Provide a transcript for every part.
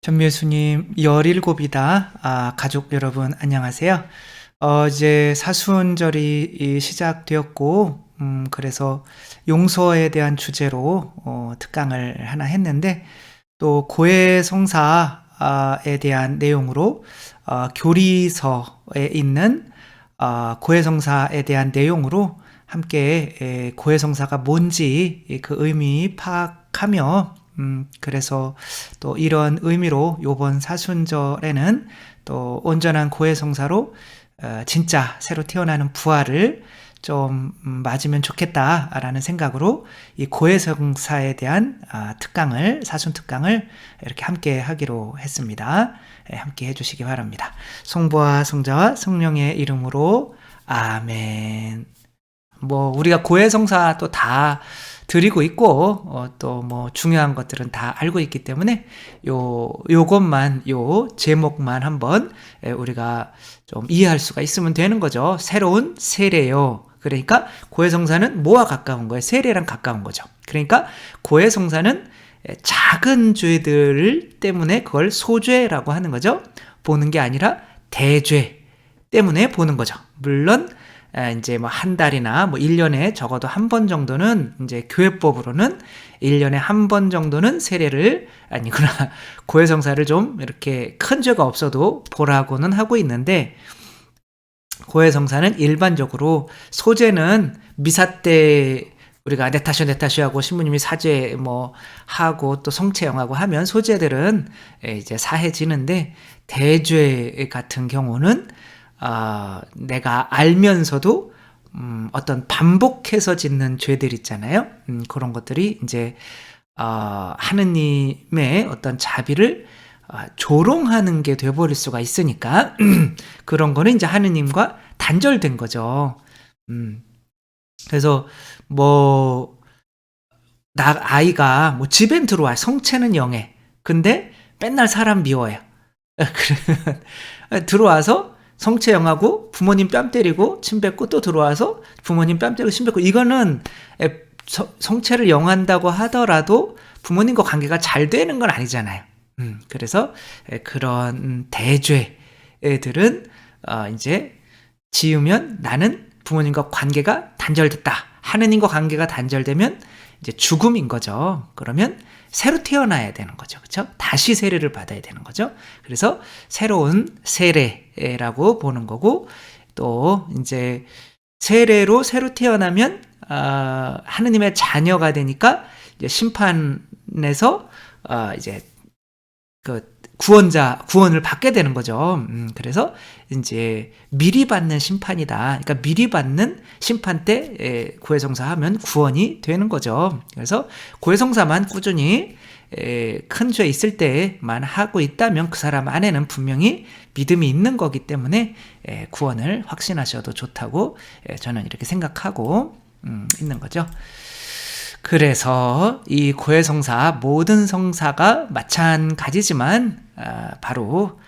전미수님 17이다. 가족 여러분 안녕하세요. 이제 사순절이 시작되었고, 그래서 용서에 대한 주제로 특강을 하나 했는데, 또 고해성사에 대한 내용으로 교리서에 있는 고해성사에 대한 내용으로 함께 고해성사가 뭔지 그 의미 파악하며, 그래서 또 이런 의미로 요번 사순절에는 또 온전한 고해성사로 진짜 새로 태어나는 부활을 좀 맞으면 좋겠다라는 생각으로 이 고해성사에 대한 사순 특강을 이렇게 함께 하기로 했습니다. 함께 해주시기 바랍니다. 성부와 성자와 성령의 이름으로 아멘. 우리가 고해성사 또 다 드리고 있고, 또 중요한 것들은 다 알고 있기 때문에, 요것만, 제목만 한번 우리가 좀 이해할 수가 있으면 되는 거죠. 새로운 세례요. 그러니까 고해성사는 뭐와 가까운 거예요? 세례랑 가까운 거죠. 그러니까 고해성사는 작은 죄들 때문에 그걸 소죄라고 하는 거죠. 보는 게 아니라 대죄 때문에 보는 거죠. 물론, 이제 한 달이나 1년에 적어도 한 번 정도는 이제 교회법으로는 1년에 한 번 정도는 세례를 아니구나 고해성사를 좀 이렇게 큰 죄가 없어도 보라고는 하고 있는데, 고해성사는 일반적으로 소죄는 미사 때 우리가 네타쇼 하고 신부님이 사죄 하고 또 성체영하고 하면 소죄들은 이제 사해지는데, 대죄 같은 경우는 내가 알면서도 어떤 반복해서 짓는 죄들 있잖아요. 그런 것들이 이제 하느님의 어떤 자비를 조롱하는 게 돼버릴 수가 있으니까 그런 거는 이제 하느님과 단절된 거죠. 그래서 아이가 집엔 들어와, 성체는 영해. 근데 맨날 사람 미워요. 들어와서 성체영하고 부모님 뺨 때리고 침 뱉고 또 들어와서 부모님 뺨 때리고 침 뱉고, 이거는 성체를 영한다고 하더라도 부모님과 관계가 잘 되는 건 아니잖아요. 그래서 그런 대죄들은 이제 지으면 나는 부모님과 관계가 단절됐다. 하느님과 관계가 단절되면 이제 죽음인 거죠. 그러면 새로 태어나야 되는 거죠. 그렇죠? 다시 세례를 받아야 되는 거죠. 그래서 새로운 세례라고 보는 거고, 또 이제 세례로 새로 태어나면 하느님의 자녀가 되니까 이제 심판에서 이제 그 구원을 받게 되는 거죠. 그래서 이제 미리 받는 심판이다. 그러니까 미리 받는 심판 때 고해성사 하면 구원이 되는 거죠. 그래서 고해성사만 꾸준히 큰 죄 있을 때만 하고 있다면 그 사람 안에는 분명히 믿음이 있는 거기 때문에 구원을 확신하셔도 좋다고 저는 이렇게 생각하고 있는 거죠. 그래서 이 고해성사, 모든 성사가 마찬가지지만 바로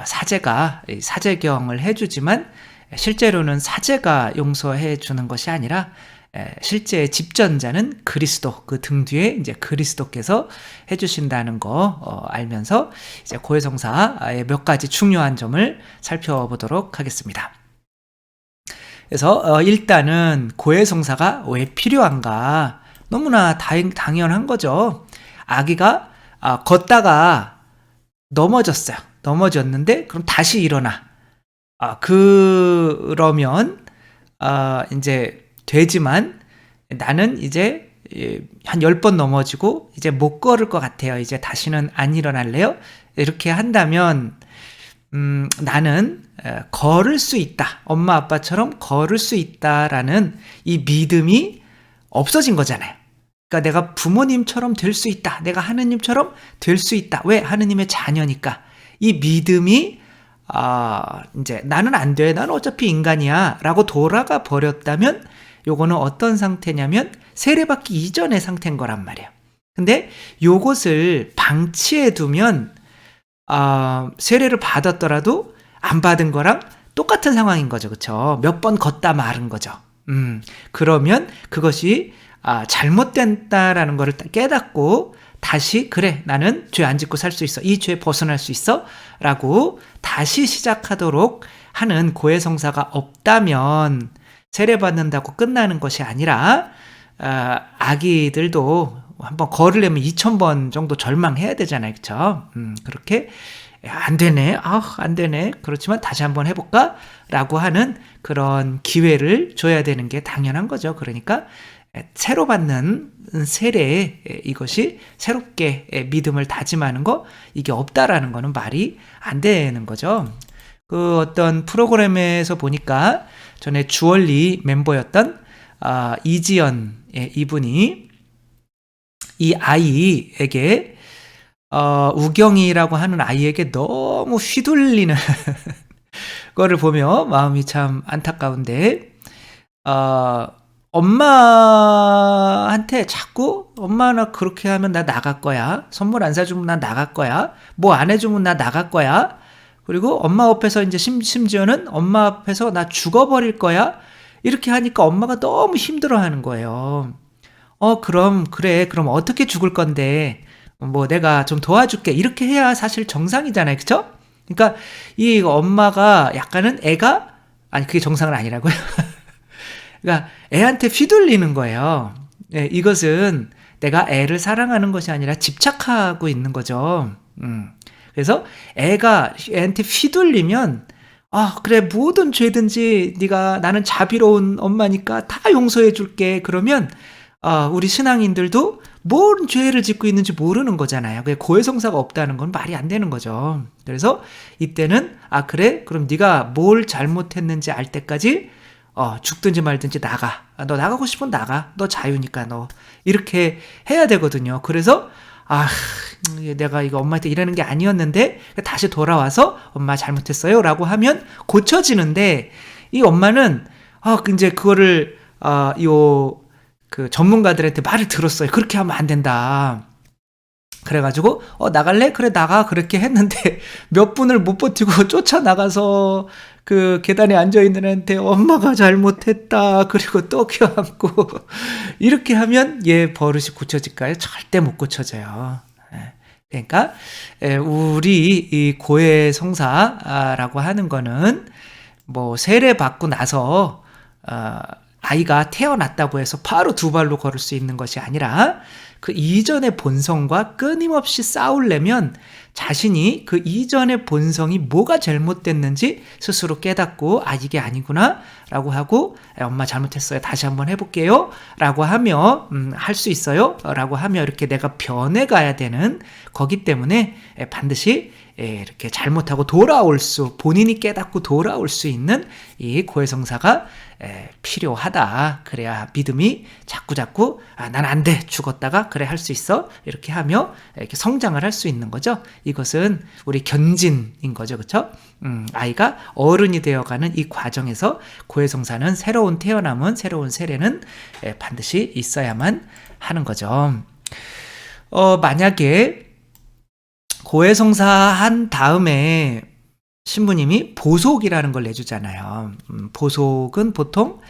사제가 사제경을 해주지만, 실제로는 사제가 용서해 주는 것이 아니라 실제 집전자는 그리스도, 그 등 뒤에 이제 그리스도께서 해주신다는 거 알면서 이제 고해성사의 몇 가지 중요한 점을 살펴보도록 하겠습니다. 그래서 일단은 고해성사가 왜 필요한가? 너무나 당연한 거죠. 아기가 걷다가 넘어졌어요. 넘어졌는데 그럼 다시 일어나. 그러면 이제 되지만, 나는 이제 한 10번 넘어지고 이제 못 걸을 것 같아요. 이제 다시는 안 일어날래요? 이렇게 한다면 나는 걸을 수 있다. 엄마 아빠처럼 걸을 수 있다라는 이 믿음이 없어진 거잖아요. 그러니까 내가 부모님처럼 될 수 있다. 내가 하느님처럼 될 수 있다. 왜? 하느님의 자녀니까. 이 믿음이 이제 나는 안 돼. 나는 어차피 인간이야. 라고 돌아가 버렸다면 요거는 어떤 상태냐면 세례받기 이전의 상태인 거란 말이에요. 근데 요것을 방치해 두면 세례를 받았더라도 안 받은 거랑 똑같은 상황인 거죠. 그렇죠? 몇 번 걷다 마른 거죠. 그러면 그것이 잘못된다라는 것을 깨닫고 다시 그래 나는 죄 안 짓고 살 수 있어. 이 죄 벗어날 수 있어. 라고 다시 시작하도록 하는 고해성사가 없다면 세례받는다고 끝나는 것이 아니라 아기들도 한번 걸으려면 2000번 정도 절망해야 되잖아요. 그쵸? 그렇게 안 되네. 안 되네. 그렇지만 다시 한번 해볼까? 라고 하는 그런 기회를 줘야 되는 게 당연한 거죠. 그러니까 새로 받는 세례, 이것이 새롭게 믿음을 다짐하는 거, 이게 없다라는 거는 말이 안 되는 거죠. 그 어떤 프로그램에서 보니까 전에 주얼리 멤버였던 이지연 이분이 이 아이에게 우경이라고 하는 아이에게 너무 휘둘리는 거를 보며 마음이 참 안타까운데 엄마한테 자꾸 엄마 나 그렇게 하면 나 나갈 거야. 선물 안 사주면 나 나갈 거야. 뭐 안 해주면 나 나갈 거야. 그리고 엄마 앞에서 이제 심지어는 엄마 앞에서 나 죽어버릴 거야. 이렇게 하니까 엄마가 너무 힘들어하는 거예요. 그럼 그래. 그럼 어떻게 죽을 건데? 뭐 내가 좀 도와줄게. 이렇게 해야 사실 정상이잖아요. 그쵸? 그러니까 이 엄마가 약간은 그게 정상은 아니라고요. 그러니까 애한테 휘둘리는 거예요. 네, 이것은 내가 애를 사랑하는 것이 아니라 집착하고 있는 거죠. 그래서 애가 애한테 휘둘리면 그래 모든 죄든지 나는 자비로운 엄마니까 다 용서해 줄게. 그러면 우리 신앙인들도 뭔 죄를 짓고 있는지 모르는 거잖아요. 고해성사가 없다는 건 말이 안 되는 거죠. 그래서 이때는 그래 그럼 네가 뭘 잘못했는지 알 때까지 죽든지 말든지 나가. 너 나가고 싶으면 나가. 너 자유니까 너. 이렇게 해야 되거든요. 그래서 내가 이거 엄마한테 이러는 게 아니었는데 다시 돌아와서 엄마 잘못했어요 라고 하면 고쳐지는데 이 엄마는 이제 그거를 그 전문가들한테 말을 들었어요. 그렇게 하면 안 된다. 그래가지고 나갈래? 그래 나가. 그렇게 했는데 몇 분을 못 버티고 쫓아나가서 그 계단에 앉아있는 애한테 엄마가 잘못했다. 그리고 또 껴안고 이렇게 하면 얘 버릇이 고쳐질까요? 절대 못 고쳐져요. 그러니까 우리 이 고해성사라고 하는 거는 뭐 세례 받고 나서 아이가 태어났다고 해서 바로 두 발로 걸을 수 있는 것이 아니라 그 이전의 본성과 끊임없이 싸우려면 자신이 그 이전의 본성이 뭐가 잘못됐는지 스스로 깨닫고 이게 아니구나 라고 하고 엄마 잘못했어요. 다시 한번 해볼게요 라고 하며 할 수 있어요 라고 하며 이렇게 내가 변해가야 되는 거기 때문에 반드시 이렇게 잘못하고 본인이 깨닫고 돌아올 수 있는 이 고해성사가 필요하다. 그래야 믿음이 자꾸 난 안 돼. 죽었다가 그래 할 수 있어. 이렇게 하며 이렇게 성장을 할 수 있는 거죠. 이것은 우리 견진인 거죠. 그렇죠? 아이가 어른이 되어가는 이 과정에서 고해성사는 새로운 세례는 반드시 있어야만 하는 거죠. 만약에 고해성사 한 다음에 신부님이 보속이라는 걸 내주잖아요. 보속은 보통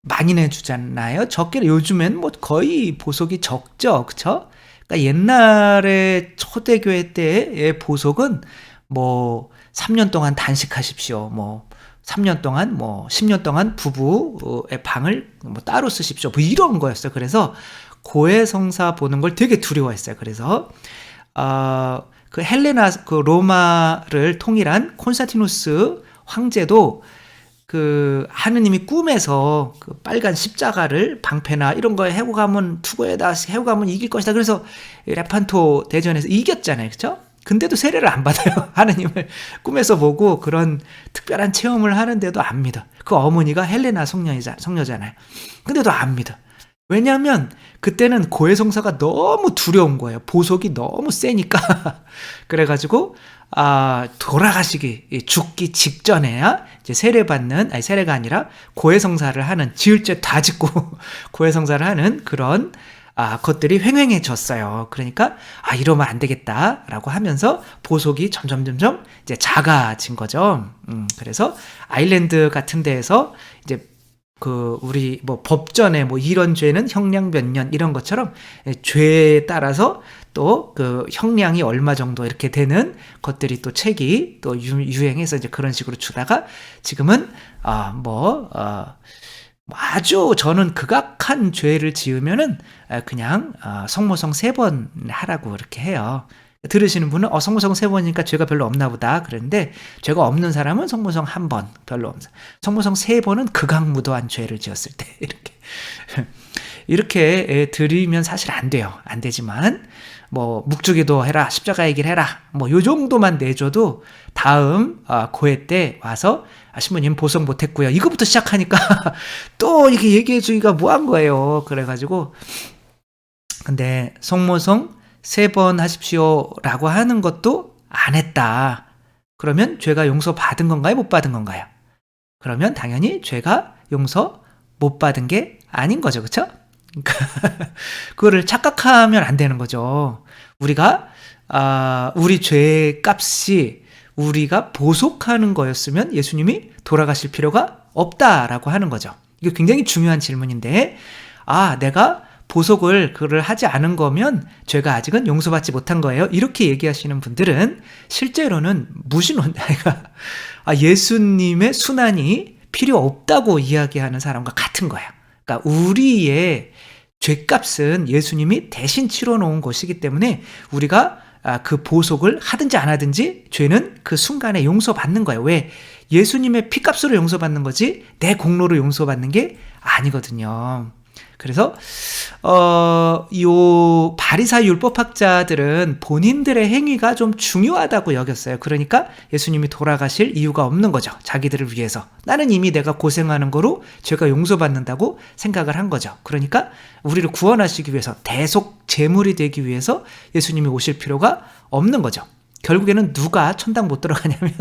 많이 내주잖아요. 적게 요즘엔 뭐 거의 보속이 적죠. 그쵸? 그러니까 옛날에 초대교회 때의 보속은 뭐 3년 동안 단식하십시오. 뭐 3년 동안 10년 동안 부부의 방을 뭐 따로 쓰십시오. 뭐 이런 거였어요. 그래서 고해성사 보는 걸 되게 두려워했어요. 그래서 그 로마를 통일한 콘스탄티누스 황제도 그 하느님이 꿈에서 그 빨간 십자가를 방패나 이런 거에 해고 가면 투고에다 해고 가면 이길 것이다. 그래서 레판토 대전에서 이겼잖아요. 그렇죠? 근데도 세례를 안 받아요. 하느님을 꿈에서 보고 그런 특별한 체험을 하는데도 안 믿어. 그 어머니가 헬레나 성녀잖아요. 근데도 안 믿어. 왜냐하면 그때는 고해성사가 너무 두려운 거예요. 보속이 너무 세니까. 그래가지고 죽기 직전에야 이제 세례가 아니라 고해성사를 하는, 지을 죄 다 짓고 고해성사를 하는 그런 것들이 횡행해졌어요. 그러니까 이러면 안 되겠다라고 하면서 보속이 점점 이제 작아진 거죠. 그래서 아일랜드 같은 데에서 이제 우리 뭐 법전에 뭐 이런 죄는 형량 몇 년 이런 것처럼 죄에 따라서 또 그 형량이 얼마 정도 이렇게 되는 것들이 또 책이 또 유행해서 이제 그런 식으로 주다가 지금은 아주 저는 극악한 죄를 지으면은 그냥 성모성 3번 하라고 이렇게 해요. 들으시는 분은 성모성 3번이니까 죄가 별로 없나 보다 그랬는데, 죄가 없는 사람은 성모성 1번 별로 없는, 성모성 3번은 극악무도한 죄를 지었을 때 이렇게 드리면 사실 안 돼요. 안 되지만 뭐 묵주기도 해라, 십자가의 길 해라, 뭐 요 정도만 내줘도 다음 고해 때 와서 신부님 보석 못했고요, 이거부터 시작하니까 또 이렇게 얘기해 주기가 뭐한 거예요. 그래가지고 근데 성모성 3번 하십시오 라고 하는 것도 안 했다. 그러면 죄가 용서 받은 건가요? 못 받은 건가요? 그러면 당연히 죄가 용서 못 받은 게 아닌 거죠. 그쵸? 그거를 착각하면 안 되는 거죠. 우리가 우리 죄의 값이 우리가 보속하는 거였으면 예수님이 돌아가실 필요가 없다라고 하는 거죠. 이게 굉장히 중요한 질문인데, 내가 보속을 그를 하지 않은 거면 죄가 아직은 용서받지 못한 거예요, 이렇게 얘기하시는 분들은 실제로는 무신론자가 예수님의 순환이 필요 없다고 이야기하는 사람과 같은 거예요. 그러니까 우리의 죄값은 예수님이 대신 치러놓은 것이기 때문에 우리가 그 보속을 하든지 안 하든지 죄는 그 순간에 용서받는 거예요. 왜? 예수님의 피값으로 용서받는 거지 내 공로로 용서받는 게 아니거든요. 그래서 요 바리사 율법학자들은 본인들의 행위가 좀 중요하다고 여겼어요. 그러니까 예수님이 돌아가실 이유가 없는 거죠. 자기들을 위해서. 나는 이미 내가 고생하는 거로 죄가 용서받는다고 생각을 한 거죠. 그러니까 우리를 구원하시기 위해서, 대속 제물이 되기 위해서 예수님이 오실 필요가 없는 거죠. 결국에는 누가 천당 못 들어가냐면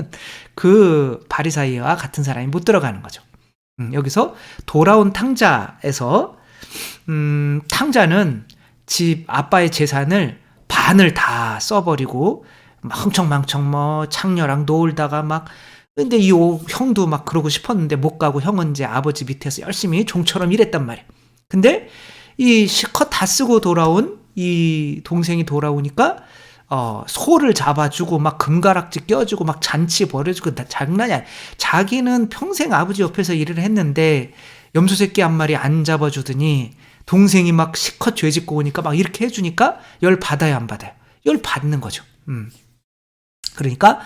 그 바리사이와 같은 사람이 못 들어가는 거죠. 여기서 돌아온 탕자에서 탕자는 집 아빠의 재산을 반을 다 써버리고 흥청망청 뭐 창녀랑 놀다가 막, 근데 이 형도 막 그러고 싶었는데 못 가고, 형은 이제 아버지 밑에서 열심히 종처럼 일했단 말이야. 근데 이 실컷 다 쓰고 돌아온 이 동생이 돌아오니까 소를 잡아주고 막 금가락지 껴주고 막 잔치 벌여주고, 장난이 아니야. 자기는 평생 아버지 옆에서 일을 했는데 염소 새끼 한 마리 안 잡아주더니 동생이 막 실컷 죄 짓고 오니까 막 이렇게 해주니까 열 받아야 안 받아요? 열 받는 거죠. 그러니까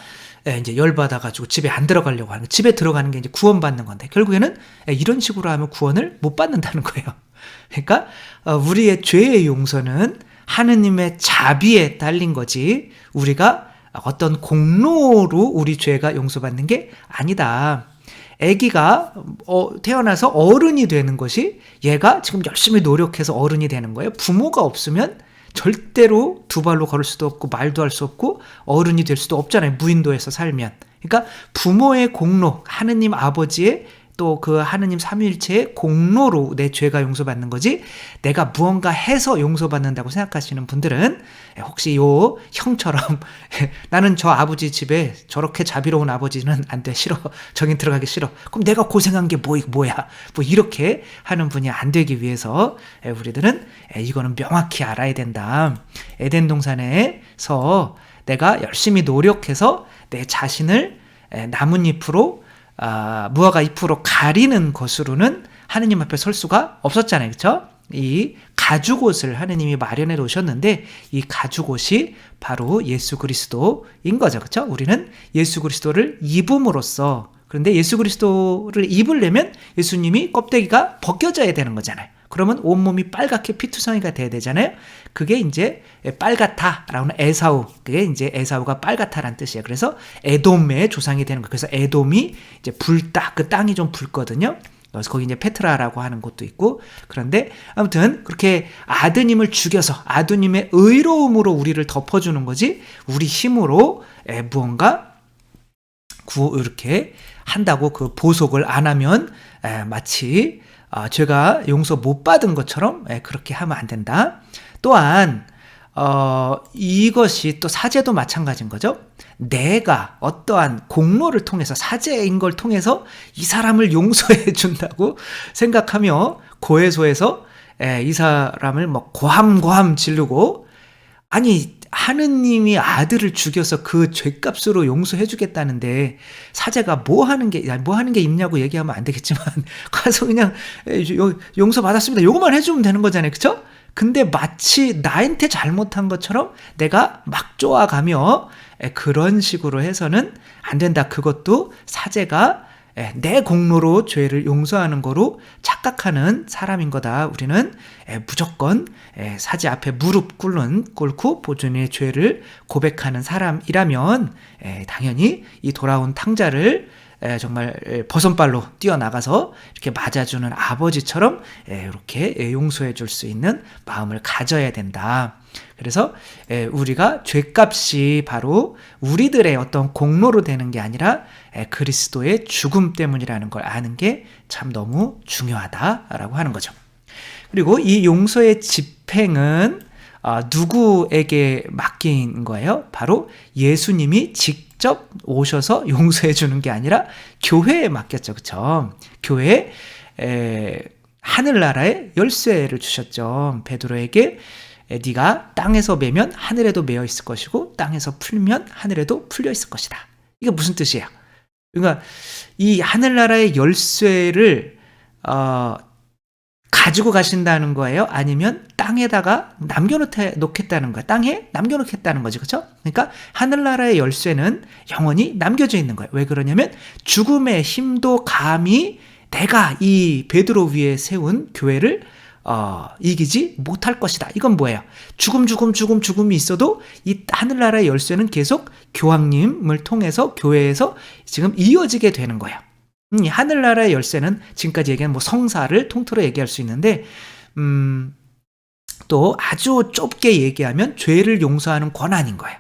이제 열 받아가지고 집에 안 들어가려고 하는, 집에 들어가는 게 이제 구원받는 건데, 결국에는 이런 식으로 하면 구원을 못 받는다는 거예요. 그러니까 우리의 죄의 용서는 하느님의 자비에 달린 거지 우리가 어떤 공로로 우리 죄가 용서받는 게 아니다. 아기가 태어나서 어른이 되는 것이 얘가 지금 열심히 노력해서 어른이 되는 거예요. 부모가 없으면 절대로 두 발로 걸을 수도 없고 말도 할 수 없고 어른이 될 수도 없잖아요, 무인도에서 살면. 그러니까 부모의 공로, 하느님 아버지의 또 그 하느님 삼위일체의 공로로 내 죄가 용서받는 거지, 내가 무언가 해서 용서받는다고 생각하시는 분들은 혹시 요 형처럼 나는 저 아버지 집에 저렇게 자비로운 아버지는 안 돼, 싫어, 저긴 들어가기 싫어, 그럼 내가 고생한 게 뭐야, 뭐 이렇게 하는 분이 안 되기 위해서 우리들은 이거는 명확히 알아야 된다. 에덴 동산에서 내가 열심히 노력해서 내 자신을 나뭇잎으로 무화과 잎으로 가리는 것으로는 하느님 앞에 설 수가 없었잖아요. 그렇죠? 이 가죽옷을 하느님이 마련해 놓으셨는데 이 가죽옷이 바로 예수 그리스도인 거죠. 그렇죠? 우리는 예수 그리스도를 입음으로써, 그런데 예수 그리스도를 입으려면 예수님이 껍데기가 벗겨져야 되는 거잖아요. 그러면 온몸이 빨갛게 피투성이가 돼야 되잖아요. 그게 이제 빨갛다라는 에사우, 그게 이제 에사우가 빨갛다라는 뜻이에요. 그래서 에돔의 조상이 되는 거예요. 그래서 에돔이 이제 붉다, 그 땅이 좀 붉거든요. 그래서 거기 이제 페트라라고 하는 곳도 있고. 그런데 아무튼 그렇게 아드님을 죽여서 아드님의 의로움으로 우리를 덮어주는 거지, 우리 힘으로 무언가 이렇게 한다고 그 보속을 안 하면 마치 죄가 용서 못 받은 것처럼 그렇게 하면 안 된다. 또한 이것이 또 사제도 마찬가지인 거죠. 내가 어떠한 공로를 통해서, 사제인 걸 통해서 이 사람을 용서해 준다고 생각하며 고해소에서 이 사람을 뭐 고함고함 지르고, 아니 하느님이 아들을 죽여서 그 죄값으로 용서해 주겠다는데 사제가 뭐 하는 게 있냐고 얘기하면 안 되겠지만 가서 그냥 용서 받았습니다 요거만 해주면 되는 거잖아요, 그쵸? 근데 마치 나한테 잘못한 것처럼 내가 막 좋아가며 그런 식으로 해서는 안 된다. 그것도 사제가 내 공로로 죄를 용서하는 거로 착각하는 사람인 거다. 우리는 무조건 사제 앞에 무릎 꿇고 보존의 죄를 고백하는 사람이라면 당연히 이 돌아온 탕자를 정말 버선발로 뛰어나가서 이렇게 맞아주는 아버지처럼 이렇게 용서해 줄 수 있는 마음을 가져야 된다. 그래서 우리가 죄값이 바로 우리들의 어떤 공로로 되는 게 아니라 그리스도의 죽음 때문이라는 걸 아는 게 참 너무 중요하다라고 하는 거죠. 그리고 이 용서의 집행은 누구에게 맡긴 거예요? 바로 예수님이 직접 오셔서 용서해 주는 게 아니라 교회에 맡겼죠. 그쵸? 교회에 하늘나라의 열쇠를 주셨죠. 베드로에게 네가 땅에서 매면 하늘에도 매어 있을 것이고 땅에서 풀면 하늘에도 풀려 있을 것이다. 이게 무슨 뜻이에요? 그러니까 이 하늘나라의 열쇠를 가지고 가신다는 거예요? 아니면 땅에다가 남겨놓겠다는 거예요? 땅에 남겨놓겠다는 거지, 그렇죠? 그러니까 하늘나라의 열쇠는 영원히 남겨져 있는 거예요. 왜 그러냐면 죽음의 힘도 감히 내가 이 베드로 위에 세운 교회를 이기지 못할 것이다. 이건 뭐예요? 죽음이 있어도 이 하늘나라의 열쇠는 계속 교황님을 통해서 교회에서 지금 이어지게 되는 거예요. 하늘나라의 열쇠는 지금까지 얘기한 뭐 성사를 통틀어 얘기할 수 있는데, 또 아주 좁게 얘기하면 죄를 용서하는 권한인 거예요.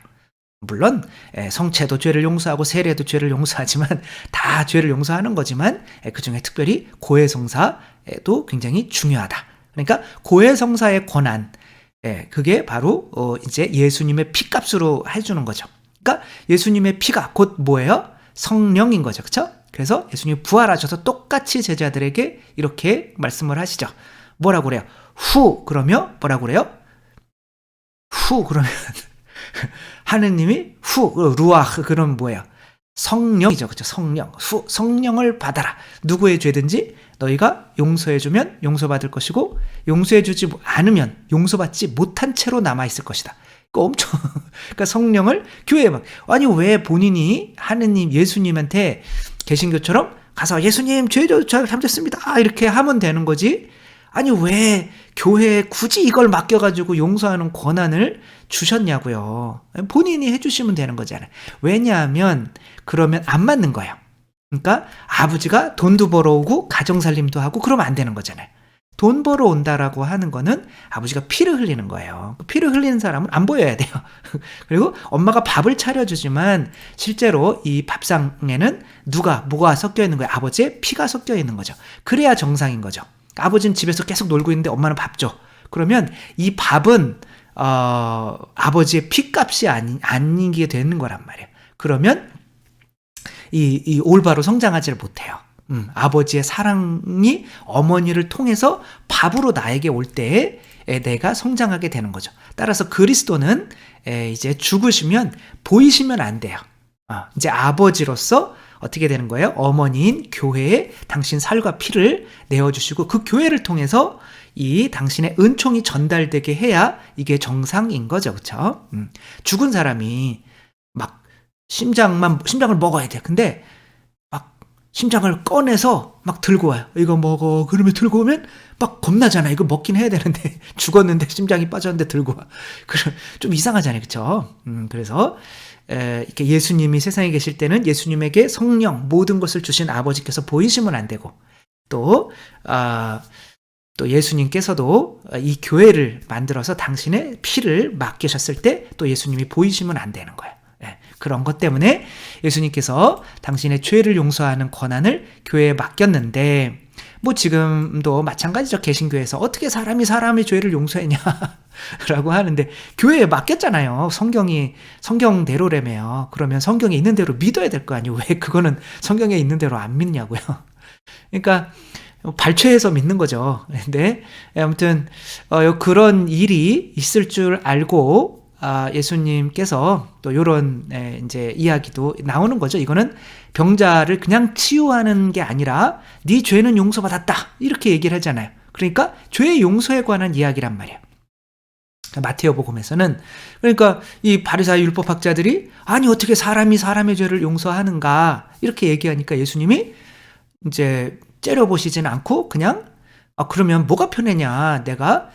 물론 성체도 죄를 용서하고 세례도 죄를 용서하지만 다 죄를 용서하는 거지만 그 중에 특별히 고해성사도 굉장히 중요하다. 그러니까 고해성사의 권한, 그게 바로 이제 예수님의 피값으로 해주는 거죠. 그러니까 예수님의 피가 곧 뭐예요? 성령인 거죠, 그렇죠? 그래서 예수님이 부활하셔서 똑같이 제자들에게 이렇게 말씀을 하시죠. 뭐라고 그래요? 후 그러면 뭐라고 그래요? 후 그러면 하느님이 후 루아흐 그러면 뭐예요? 성령이죠, 그렇죠? 성령. 성령을 받아라. 누구의 죄든지 너희가 용서해주면 용서받을 것이고 용서해주지 않으면 용서받지 못한 채로 남아있을 것이다. 엄청 그러니까 성령을 교회에 막, 아니 왜 본인이 하느님 예수님한테 개신교처럼 가서 예수님 죄도 잘못했습니다 이렇게 하면 되는 거지, 아니 왜 교회에 굳이 이걸 맡겨가지고 용서하는 권한을 주셨냐고요. 본인이 해주시면 되는 거잖아요. 왜냐하면 그러면 안 맞는 거예요. 그러니까 아버지가 돈도 벌어오고 가정살림도 하고 그러면 안 되는 거잖아요. 돈 벌어온다라고 하는 거는 아버지가 피를 흘리는 거예요. 피를 흘리는 사람은 안 보여야 돼요. 그리고 엄마가 밥을 차려주지만 실제로 이 밥상에는 뭐가 섞여 있는 거예요? 아버지의 피가 섞여 있는 거죠. 그래야 정상인 거죠. 아버지는 집에서 계속 놀고 있는데 엄마는 밥 줘. 그러면 이 밥은 아버지의 피값이 아니게 되는 거란 말이에요. 그러면 이 올바로 성장하지를 못해요. 아버지의 사랑이 어머니를 통해서 밥으로 나에게 올 때에 내가 성장하게 되는 거죠. 따라서 그리스도는 이제 죽으시면 보이시면 안 돼요. 이제 아버지로서 어떻게 되는 거예요? 어머니인 교회에 당신 살과 피를 내어주시고 그 교회를 통해서 이 당신의 은총이 전달되게 해야 이게 정상인 거죠. 그렇죠? 죽은 사람이 막 심장을 먹어야 돼. 근데 막 심장을 꺼내서 막 들고 와요. 이거 먹어. 그러면 들고 오면 막 겁나잖아. 이거 먹긴 해야 되는데 죽었는데 심장이 빠졌는데 들고 와. 그럼 좀 이상하잖아요. 그렇죠? 그래서 이렇게 예수님이 세상에 계실 때는 예수님에게 성령 모든 것을 주신 아버지께서 보이시면 안 되고, 또 예수님께서도 이 교회를 만들어서 당신의 피를 맡기셨을 때 또 예수님이 보이시면 안 되는 거예요. 그런 것 때문에 예수님께서 당신의 죄를 용서하는 권한을 교회에 맡겼는데, 뭐 지금도 마찬가지죠. 개신교에서 어떻게 사람이 사람의 죄를 용서했냐 라고 하는데 교회에 맡겼잖아요. 성경대로라며요. 그러면 성경에 있는 대로 믿어야 될 거 아니에요. 왜 그거는 성경에 있는 대로 안 믿냐고요. 그러니까 발췌해서 믿는 거죠. 근데 아무튼 그런 일이 있을 줄 알고 예수님께서 또 이런 이제 이야기도 나오는 거죠. 이거는 병자를 그냥 치유하는 게 아니라 네 죄는 용서받았다 이렇게 얘기를 하잖아요. 그러니까 죄의 용서에 관한 이야기란 말이에요. 마태복음에서는 그러니까 이 바리사의 율법학자들이 아니 어떻게 사람이 사람의 죄를 용서하는가 이렇게 얘기하니까 예수님이 이제 째려보시진 않고 그냥 그러면 뭐가 편하냐 내가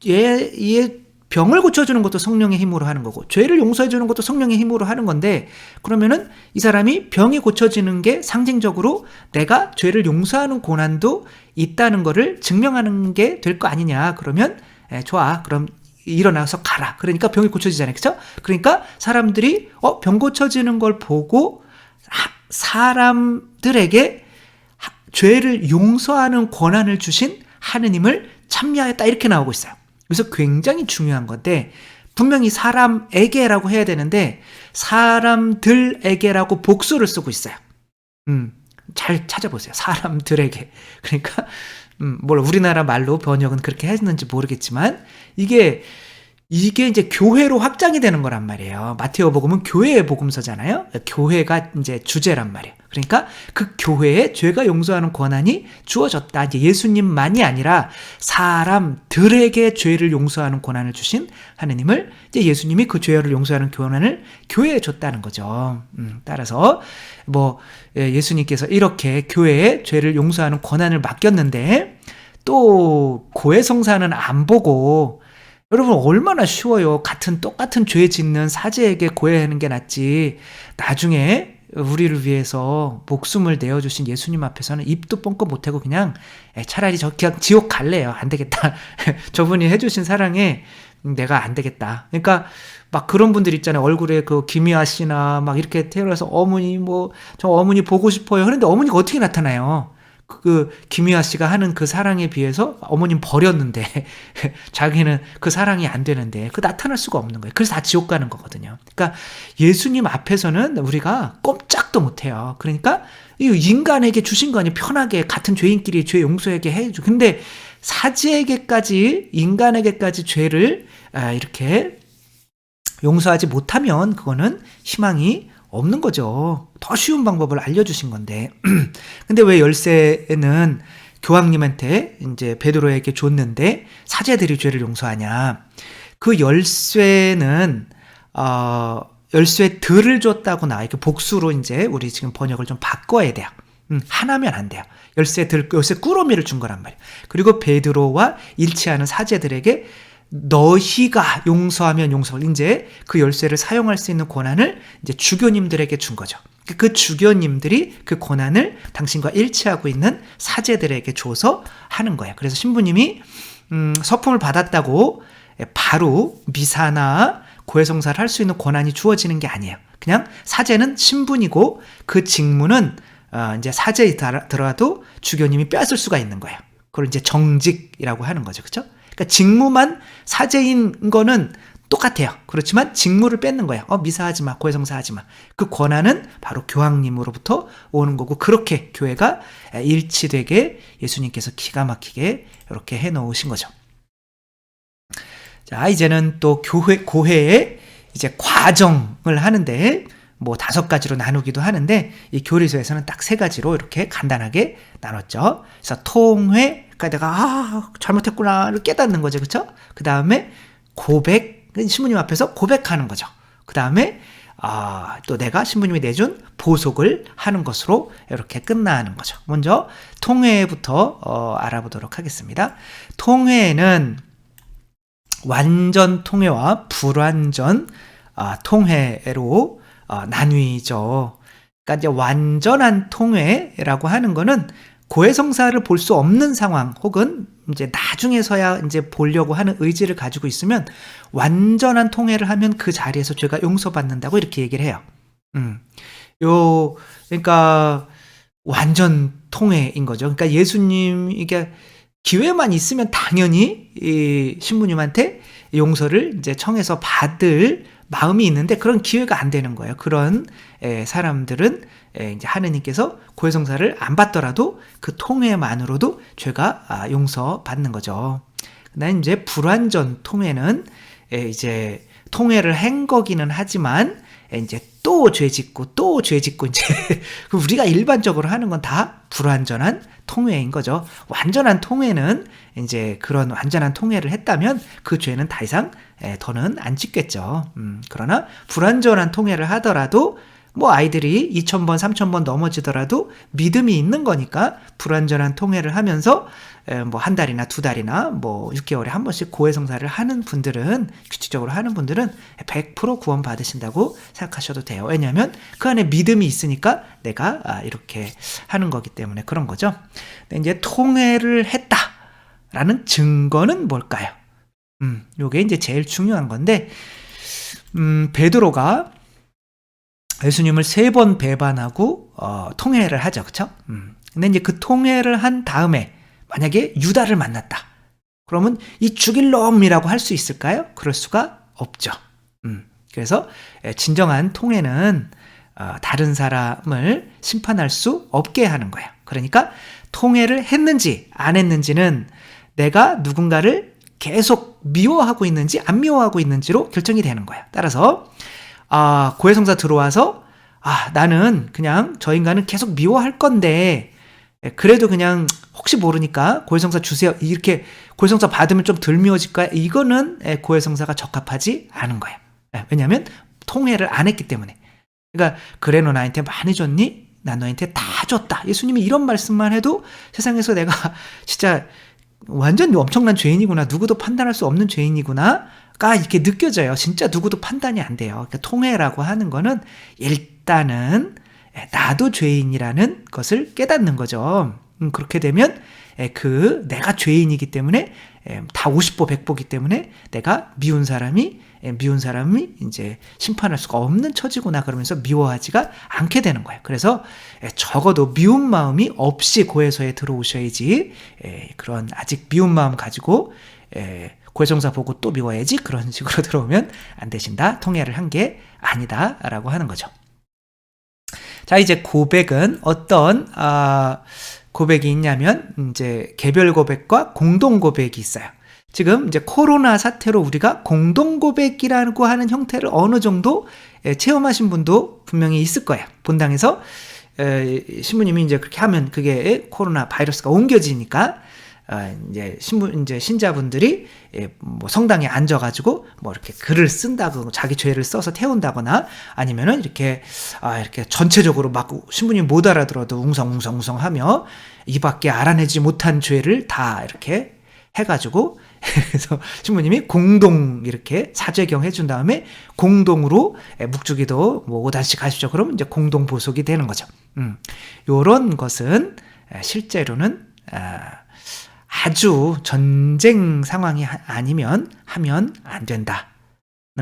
얘 병을 고쳐주는 것도 성령의 힘으로 하는 거고 죄를 용서해주는 것도 성령의 힘으로 하는 건데 그러면은 이 사람이 병이 고쳐지는 게 상징적으로 내가 죄를 용서하는 고난도 있다는 거를 증명하는 게 될 거 아니냐. 그러면 좋아 그럼 일어나서 가라. 그러니까 병이 고쳐지잖아요. 그렇죠? 그러니까 사람들이 병 고쳐지는 걸 보고 사람들에게 죄를 용서하는 권한을 주신 하느님을 찬미하였다 이렇게 나오고 있어요. 그래서 굉장히 중요한 건데 분명히 사람에게라고 해야 되는데 사람들에게라고 복수를 쓰고 있어요. 잘 찾아보세요. 사람들에게. 그러니까 물론 우리나라 말로 번역은 그렇게 했는지 모르겠지만 이게 이제 교회로 확장이 되는 거란 말이에요. 마태복음은 교회의 복음서잖아요. 교회가 이제 주제란 말이에요. 그러니까 그 교회에 죄가 용서하는 권한이 주어졌다. 이제 예수님만이 아니라 사람들에게 죄를 용서하는 권한을 주신 하느님을 이제 예수님이 그 죄를 용서하는 권한을 교회에 줬다는 거죠. 따라서 예수님께서 이렇게 교회에 죄를 용서하는 권한을 맡겼는데 또 고해성사는 안 보고 여러분 얼마나 쉬워요. 똑같은 죄 짓는 사제에게 고해하는 게 낫지. 나중에 우리를 위해서 목숨을 내어주신 예수님 앞에서는 입도 뻥끗 못하고 그냥 차라리 그냥 지옥 갈래요. 안 되겠다. 저분이 해주신 사랑에 내가 안 되겠다. 그러니까 막 그런 분들 있잖아요. 얼굴에 그 김희아 씨나 막 이렇게 태어나서 어머니 저 어머니 보고 싶어요. 그런데 어머니가 어떻게 나타나요? 그 김희아 씨가 하는 그 사랑에 비해서 어머님 버렸는데 자기는 그 사랑이 안 되는데 그 나타날 수가 없는 거예요. 그래서 다 지옥 가는 거거든요. 그러니까 예수님 앞에서는 우리가 꼼짝도 못해요. 그러니까 인간에게 주신 거 아니에요. 편하게 같은 죄인끼리 죄 용서하게 해줘. 근데 사지에게까지 인간에게까지 죄를 이렇게 용서하지 못하면 그거는 희망이 없는 거죠. 더 쉬운 방법을 알려주신 건데. 근데 왜 열쇠는 교황님한테 이제 베드로에게 줬는데 사제들이 죄를 용서하냐? 그 열쇠는 열쇠들을 줬다고 나와. 이렇게 복수로 이제 우리 지금 번역을 좀 바꿔야 돼요. 하나면 안 돼요. 열쇠 꾸러미를 준 거란 말이에요. 그리고 베드로와 일치하는 사제들에게 너희가 용서하면 용서를 이제 그 열쇠를 사용할 수 있는 권한을 이제 주교님들에게 준 거죠. 그 주교님들이 그 권한을 당신과 일치하고 있는 사제들에게 줘서 하는 거예요. 그래서 신부님이 서품을 받았다고 바로 미사나 고해성사를 할 수 있는 권한이 주어지는 게 아니에요. 그냥 사제는 신분이고 그 직무는 이제 사제에 들어도 주교님이 뺏을 수가 있는 거예요. 그걸 이제 정직이라고 하는 거죠. 그렇죠? 그러니까 직무만 사제인 거는 똑같아요. 그렇지만 직무를 뺏는 거예요. 미사하지 마, 고해성사하지 마. 그 권한은 바로 교황님으로부터 오는 거고 그렇게 교회가 일치되게 예수님께서 기가 막히게 이렇게 해놓으신 거죠. 자, 이제는 또 고해의 이제 과정을 하는데 5가지로 나누기도 하는데 이 교리서에서는 딱 3가지로 이렇게 간단하게 나눴죠. 그래서 통회, 그러니까 내가 잘못했구나를 깨닫는 거죠. 그렇죠? 그 다음에 고백, 신부님 앞에서 고백하는 거죠. 그 다음에 또 내가 신부님이 내준 보속을 하는 것으로 이렇게 끝나는 거죠. 먼저 통회부터 알아보도록 하겠습니다. 통회는 완전 통회와 불완전 통회로 나뉘죠. 그러니까 이제 완전한 통회라고 하는 거는 고해성사를 볼 수 없는 상황 혹은 이제 나중에서야 이제 보려고 하는 의지를 가지고 있으면 완전한 통회를 하면 그 자리에서 죄가 용서받는다고 이렇게 얘기를 해요. 그러니까 완전 통해인 거죠. 그러니까 예수님, 이게 기회만 있으면 당연히 이 신부님한테 용서를 이제 청해서 받을 마음이 있는데 그런 기회가 안 되는 거예요. 그런 사람들은 이제 하느님께서 고해성사를 안 받더라도 그 통해만으로도 죄가 용서받는 거죠. 그다음 이제 불완전 통해는 이제 통해를 한 거기는 하지만 이제 또 죄 짓고 또 죄 짓고 이제 우리가 일반적으로 하는 건 다 불완전한 통해인 거죠. 완전한 통해는 이제 그런 완전한 통해를 했다면 그 죄는 더 이상 더는 안 짓겠죠. 그러나 불완전한 통해를 하더라도 뭐 아이들이 2000번, 3000번 넘어지더라도 믿음이 있는 거니까 불완전한 통해를 하면서 뭐 한 달이나 두 달이나 뭐 6개월에 한 번씩 고해성사를 하는 분들은, 규칙적으로 하는 분들은 100% 구원 받으신다고 생각하셔도 돼요. 왜냐하면 그 안에 믿음이 있으니까 내가 이렇게 하는 거기 때문에 그런 거죠. 근데 이제 통해를 했다라는 증거는 뭘까요? 요게 이제 제일 중요한 건데, 베드로가 예수님을 3번 배반하고 통회를 하죠. 그쵸? 근데 이제 그 통회를 한 다음에 만약에 유다를 만났다. 그러면 이 죽일 놈이라고 할 수 있을까요? 그럴 수가 없죠. 그래서 진정한 통회는 다른 사람을 심판할 수 없게 하는 거예요. 그러니까 통회를 했는지 안 했는지는 내가 누군가를 계속 미워하고 있는지 안 미워하고 있는지로 결정이 되는 거예요. 따라서 고해성사 들어와서 나는 그냥 저 인간은 계속 미워할 건데 그래도 그냥 혹시 모르니까 고해성사 주세요. 이렇게 고해성사 받으면 좀 덜 미워질까요? 이거는 고해성사가 적합하지 않은 거예요. 왜냐하면 통회를 안 했기 때문에. 그러니까 그래 너 나한테 많이 줬니? 난 너한테 다 줬다. 예수님이 이런 말씀만 해도 세상에서 내가 진짜 완전 엄청난 죄인이구나. 누구도 판단할 수 없는 죄인이구나. 가 이렇게 느껴져요. 진짜 누구도 판단이 안 돼요. 그러니까 통회라고 하는 거는 일단은 나도 죄인이라는 것을 깨닫는 거죠. 그렇게 되면 내가 죄인이기 때문에 다 50보 100보기 때문에 내가 미운 사람이 이제 심판할 수가 없는 처지구나 그러면서 미워하지가 않게 되는 거예요. 그래서 적어도 미운 마음이 없이 고해서에 들어오셔야지, 그런 아직 미운 마음 가지고 고해성사 보고 또 미워야지 그런 식으로 들어오면 안 되신다. 통회를 한 게 아니다 라고 하는 거죠. 자, 이제 고백은 어떤 고백이 있냐면 이제 개별 고백과 공동 고백이 있어요. 지금 이제 코로나 사태로 우리가 공동 고백이라고 하는 형태를 어느 정도 체험하신 분도 분명히 있을 거예요. 본당에서 신부님이 이제 그렇게 하면 그게 코로나 바이러스가 옮겨지니까 이제 신자분들이 뭐 성당에 앉아가지고 뭐 이렇게 글을 쓴다고 자기 죄를 써서 태운다거나 아니면은 이렇게 전체적으로 막 신부님 못 알아들어도 웅성웅성 하며 이밖에 알아내지 못한 죄를 다 이렇게 해가지고 그래서 신부님이 공동 이렇게 사죄경 해준 다음에 공동으로 묵주기도 뭐 5단씩 하십시오. 그러면 이제 공동 보속이 되는 거죠. 요런 것은 실제로는 아주 전쟁 상황이 아니면 하면 안 된다는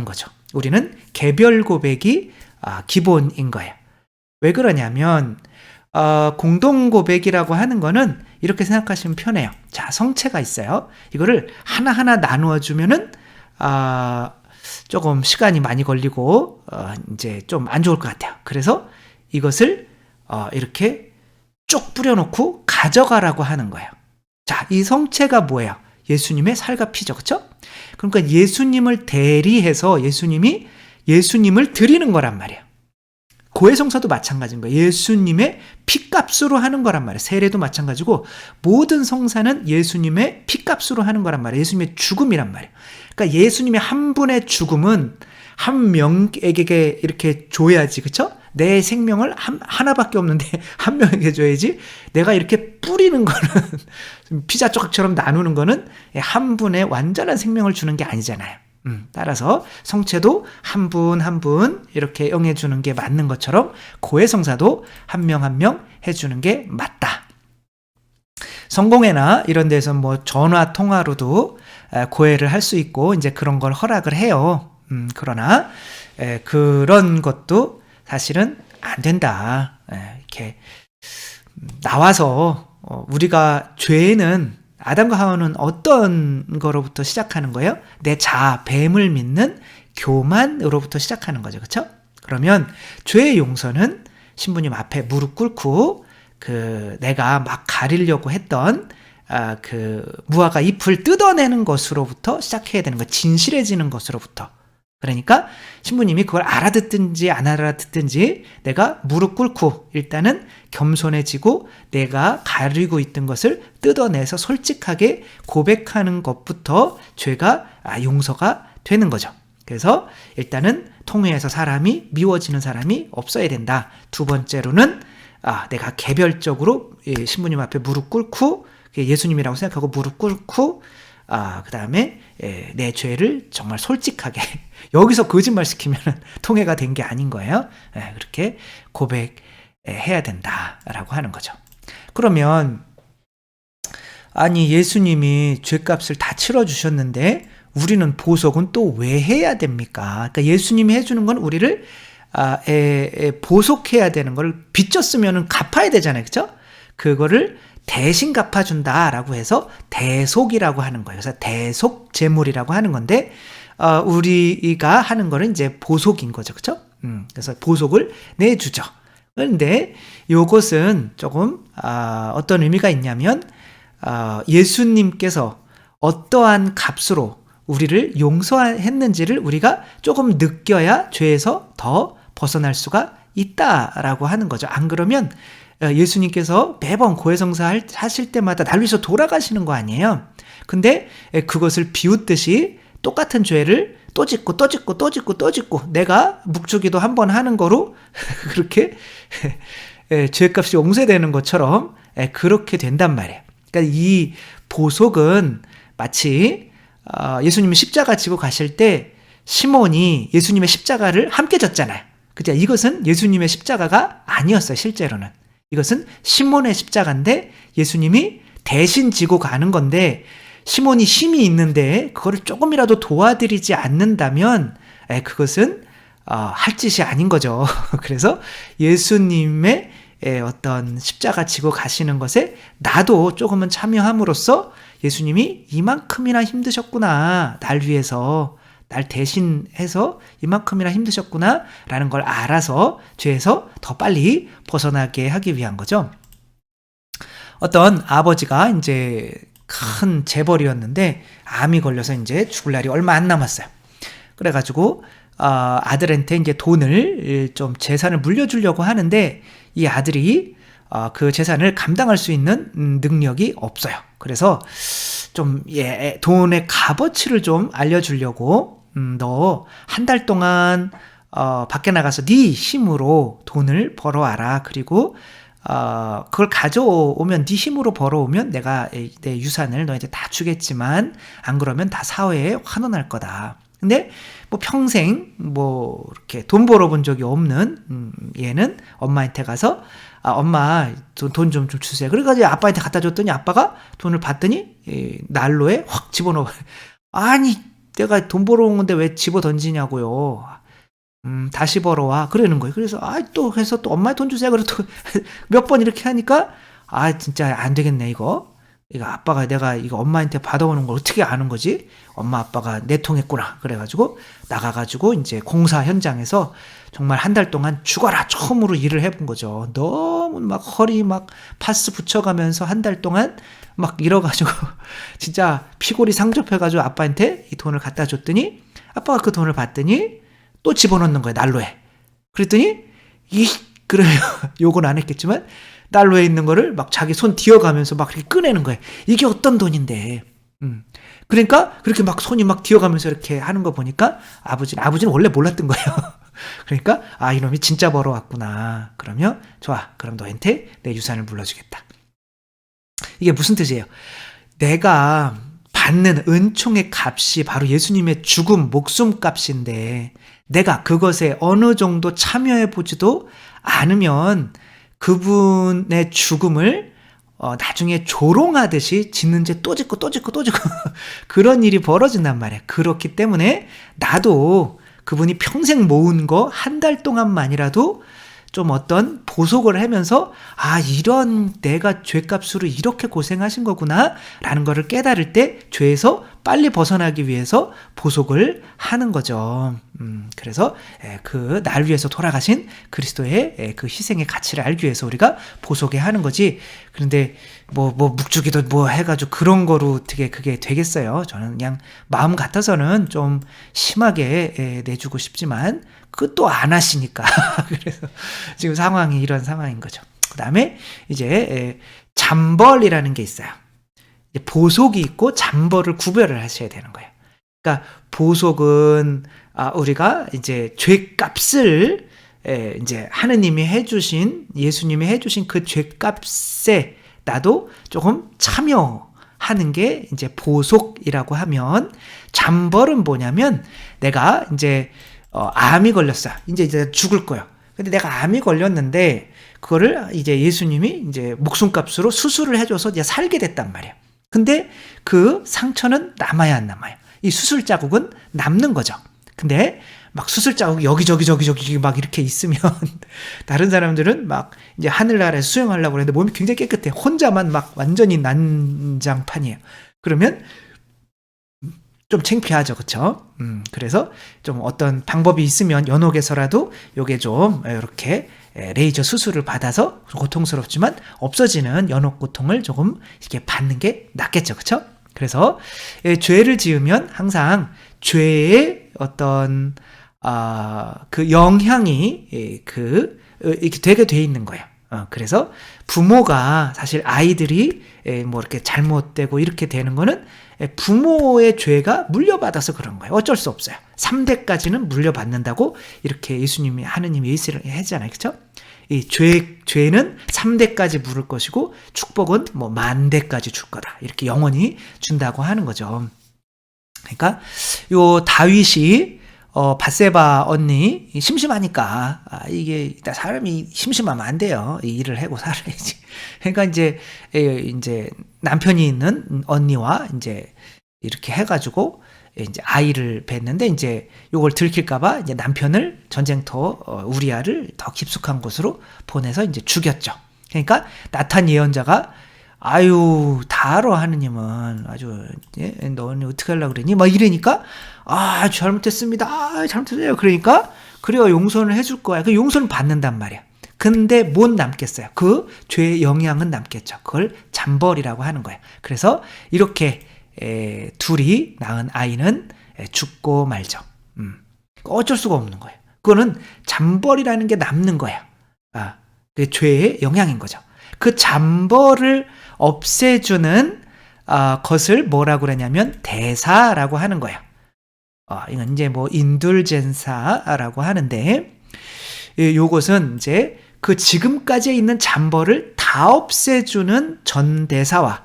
거죠. 우리는 개별 고백이 기본인 거예요. 왜 그러냐면 공동 고백이라고 하는 거는 이렇게 생각하시면 편해요. 자, 성체가 있어요. 이거를 하나하나 나누어 주면은 조금 시간이 많이 걸리고 이제 좀 안 좋을 것 같아요. 그래서 이것을 이렇게 쭉 뿌려놓고 가져가라고 하는 거예요. 자, 이 성체가 뭐예요? 예수님의 살과 피죠. 그렇죠? 그러니까 예수님을 대리해서 예수님을 드리는 거란 말이에요. 고해성사도 마찬가지인 거예요. 예수님의 피값으로 하는 거란 말이에요. 세례도 마찬가지고 모든 성사는 예수님의 피값으로 하는 거란 말이에요. 예수님의 죽음이란 말이에요. 그러니까 예수님의 한 분의 죽음은 한 명에게 이렇게 줘야지. 그렇죠? 내 생명을 하나밖에 없는데 한 명에게 줘야지. 내가 이렇게 뿌리는 거는 피자 조각처럼 나누는 거는 한 분의 완전한 생명을 주는 게 아니잖아요. 따라서 성체도 한 분 한 분 이렇게 영해주는 게 맞는 것처럼 고해성사도 한 명 한 명 해주는 게 맞다. 성공회나 이런 데서 뭐 전화 통화로도 고해를 할 수 있고 이제 그런 걸 허락을 해요. 그러나 그런 것도 사실은 안 된다. 이렇게 나와서 우리가 죄는 아담과 하와는 어떤 거로부터 시작하는 거예요? 내 자아, 뱀을 믿는 교만으로부터 시작하는 거죠. 그렇죠? 그러면 죄의 용서는 신부님 앞에 무릎 꿇고 내가 막 가리려고 했던 그 무화과 잎을 뜯어내는 것으로부터 시작해야 되는 거예요. 진실해지는 것으로부터. 그러니까 신부님이 그걸 알아듣든지 안 알아듣든지 내가 무릎 꿇고 일단은 겸손해지고 내가 가리고 있던 것을 뜯어내서 솔직하게 고백하는 것부터 죄가 용서가 되는 거죠. 그래서 일단은 통회에서 사람이 미워지는 사람이 없어야 된다. 두 번째로는 내가 개별적으로 신부님 앞에 무릎 꿇고 예수님이라고 생각하고 무릎 꿇고 그 다음에 내 죄를 정말 솔직하게 여기서 거짓말 시키면 통회가 된 게 아닌 거예요. 그렇게 고백해야 된다라고 하는 거죠. 그러면 아니 예수님이 죄값을 다 치러주셨는데 우리는 보석은 또 왜 해야 됩니까? 그러니까 예수님이 해주는 건 우리를 보속해야 되는 걸 빚졌으면 갚아야 되잖아요. 그렇죠? 그거를 대신 갚아준다라고 해서 대속이라고 하는 거예요. 그래서 대속 제물이라고 하는 건데 우리가 하는 거는 이제 보속인 거죠. 그렇죠? 그래서 보속을 내주죠. 그런데 이것은 조금 어떤 의미가 있냐면 예수님께서 어떠한 값으로 우리를 용서했는지를 우리가 조금 느껴야 죄에서 더 벗어날 수가 있다라고 하는 거죠. 안 그러면 예수님께서 매번 고해성사 하실 때마다 날 위해서 돌아가시는 거 아니에요. 근데 그것을 비웃듯이 똑같은 죄를 또 짓고 또 짓고 또 짓고 또 짓고 내가 묵주기도 한 번 하는 거로 그렇게 죄값이 용서되는 것처럼 그렇게 된단 말이에요. 그러니까 이 보속은 마치 예수님이 십자가 지고 가실 때 시몬이 예수님의 십자가를 함께 졌잖아요. 그죠? 이것은 예수님의 십자가가 아니었어요. 실제로는. 이것은 시몬의 십자가인데 예수님이 대신 지고 가는 건데 시몬이 힘이 있는데 그거를 조금이라도 도와드리지 않는다면 그것은 할 짓이 아닌 거죠. 그래서 예수님의 어떤 십자가 지고 가시는 것에 나도 조금은 참여함으로써 예수님이 이만큼이나 힘드셨구나. 날 위해서 날 대신해서 이만큼이나 힘드셨구나 라는 걸 알아서 죄에서 더 빨리 벗어나게 하기 위한 거죠. 어떤 아버지가 이제 큰 재벌이었는데 암이 걸려서 이제 죽을 날이 얼마 안 남았어요. 그래가지고 아들한테 이제 돈을 좀 재산을 물려주려고 하는데 이 아들이 그 재산을 감당할 수 있는 능력이 없어요. 그래서 좀 돈의 값어치를 좀 알려주려고 너 한 달 동안 밖에 나가서 네 힘으로 돈을 벌어와라. 그리고 그걸 가져오면 네 힘으로 벌어오면 내가 내 유산을 너한테 다 주겠지만 안 그러면 다 사회에 환원할 거다. 근데 뭐 평생 뭐 이렇게 돈 벌어본 적이 없는 얘는 엄마한테 가서 엄마 돈 좀 주세요. 그래가지고 아빠한테 갖다 줬더니 아빠가 돈을 받더니 난로에 확 집어넣어. 아니 내가 돈 벌어온 건데 왜 집어 던지냐고요. 다시 벌어와. 그러는 거예요. 그래서, 또 해서 또 엄마의 돈 주세요. 그래서 또 몇 번 이렇게 하니까, 진짜 안 되겠네, 이거. 이거 아빠가 내가 이거 엄마한테 받아오는 걸 어떻게 아는 거지? 엄마 아빠가 내통했구나. 그래가지고 나가가지고 이제 공사 현장에서 정말 한 달 동안 죽어라. 처음으로 일을 해본 거죠. 너무 막 허리 막 파스 붙여가면서 한 달 동안 막 이뤄가지고 진짜 피골이 상접해가지고 아빠한테 이 돈을 갖다 줬더니 아빠가 그 돈을 받더니 또 집어넣는 거예요, 난로에. 그랬더니, 그래요. 욕은 안 했겠지만, 난로에 있는 거를 막 자기 손 뒤어가면서 막 이렇게 꺼내는 거예요. 이게 어떤 돈인데. 그러니까, 그렇게 막 손이 막 뒤어가면서 이렇게 하는 거 보니까, 아버지는 원래 몰랐던 거예요. 그러니까, 이놈이 진짜 벌어왔구나. 그러면, 좋아. 그럼 너한테 내 유산을 물려주겠다. 이게 무슨 뜻이에요? 내가 받는 은총의 값이 바로 예수님의 죽음, 목숨 값인데 내가 그것에 어느 정도 참여해보지도 않으면 그분의 죽음을 나중에 조롱하듯이 짓는 죄 또 짓고 또 짓고 또 짓고 그런 일이 벌어진단 말이에요. 그렇기 때문에 나도 그분이 평생 모은 거 한 달 동안만이라도 좀 어떤 보속을 하면서 이런 내가 죄값으로 이렇게 고생하신 거구나 라는 거를 깨달을 때 죄에서 빨리 벗어나기 위해서 보속을 하는 거죠. 그래서 그 날 위해서 돌아가신 그리스도의 그 희생의 가치를 알기 위해서 우리가 보속해 하는 거지. 그런데 뭐 묵주기도 뭐 해가지고 그런 거로 어떻게 그게 되겠어요? 저는 그냥 마음 같아서는 좀 심하게 내주고 싶지만 그것도 안 하시니까. 그래서 지금 상황이 이런 상황인 거죠. 그 다음에 이제 잠벌이라는 게 있어요. 보속이 있고 잠벌을 구별을 하셔야 되는 거예요. 그러니까 보속은 우리가 이제 죄값을 이제 하느님이 해주신, 예수님이 해주신 그 죄값에 나도 조금 참여하는 게 이제 보속이라고 하면, 잠벌은 뭐냐면 내가 이제 암이 걸렸어. 이제 죽을 거예요. 근데 내가 암이 걸렸는데 그거를 이제 예수님이 이제 목숨값으로 수술을 해줘서 이제 살게 됐단 말이에요. 근데 그 상처는 남아야 안 남아요. 이 수술 자국은 남는 거죠. 근데 막 수술 자국이 여기저기 막 이렇게 있으면 다른 사람들은 막 이제 하늘나라에서 수영하려고 그러는데 몸이 굉장히 깨끗해. 혼자만 막 완전히 난장판이에요. 그러면 좀 창피하죠, 그쵸? 그래서 좀 어떤 방법이 있으면 연옥에서라도 요게 좀 이렇게 레이저 수술을 받아서 고통스럽지만 없어지는 연옥 고통을 조금 이렇게 받는 게 낫겠죠, 그쵸? 그래서 죄를 지으면 항상 죄의 어떤 그 영향이 이렇게 되게 돼 있는 거예요. 그래서 부모가 사실 아이들이 뭐 이렇게 잘못되고 이렇게 되는 거는 부모의 죄가 물려받아서 그런 거예요. 어쩔 수 없어요. 3대까지는 물려받는다고 이렇게 예수님이, 하느님이 예시를 하잖아요. 그렇죠? 이 죄는 3대까지 물을 것이고 축복은 뭐 10,000대까지 줄 거다. 이렇게 영원히 준다고 하는 거죠. 그러니까 요 다윗이 밧세바 언니 심심하니까 이게 사람이 심심하면 안 돼요. 이 일을 하고 살아야지. 그러니까 이제 남편이 있는 언니와 이제 이렇게 해가지고 이제 아이를 뵀는데 이제 요걸 들킬까봐 이제 남편을 전쟁터 우리아를 더 깊숙한 곳으로 보내서 이제 죽였죠. 그러니까 나탄 예언자가 다 알아, 하느님은 아주 너는 어떻게 하려고 그러니? 막 이러니까 잘못했습니다. 잘못했어요. 그러니까 그래요, 용서를 해줄 거야. 그 용서는 받는단 말이야. 근데 못 남겠어요. 그 죄의 영향은 남겠죠. 그걸 잠벌이라고 하는 거예요. 그래서 이렇게 둘이 낳은 아이는 죽고 말죠. 어쩔 수가 없는 거예요. 그거는 잠벌이라는 게 남는 거예요. 그 죄의 영향인 거죠. 그 잠벌을 없애주는 것을 뭐라고 그러냐면 대사라고 하는 거예요. 이건 이제 뭐 인둘젠사라고 하는데, 요것은 이제 그 지금까지 있는 잠벌을 다 없애주는 전대사와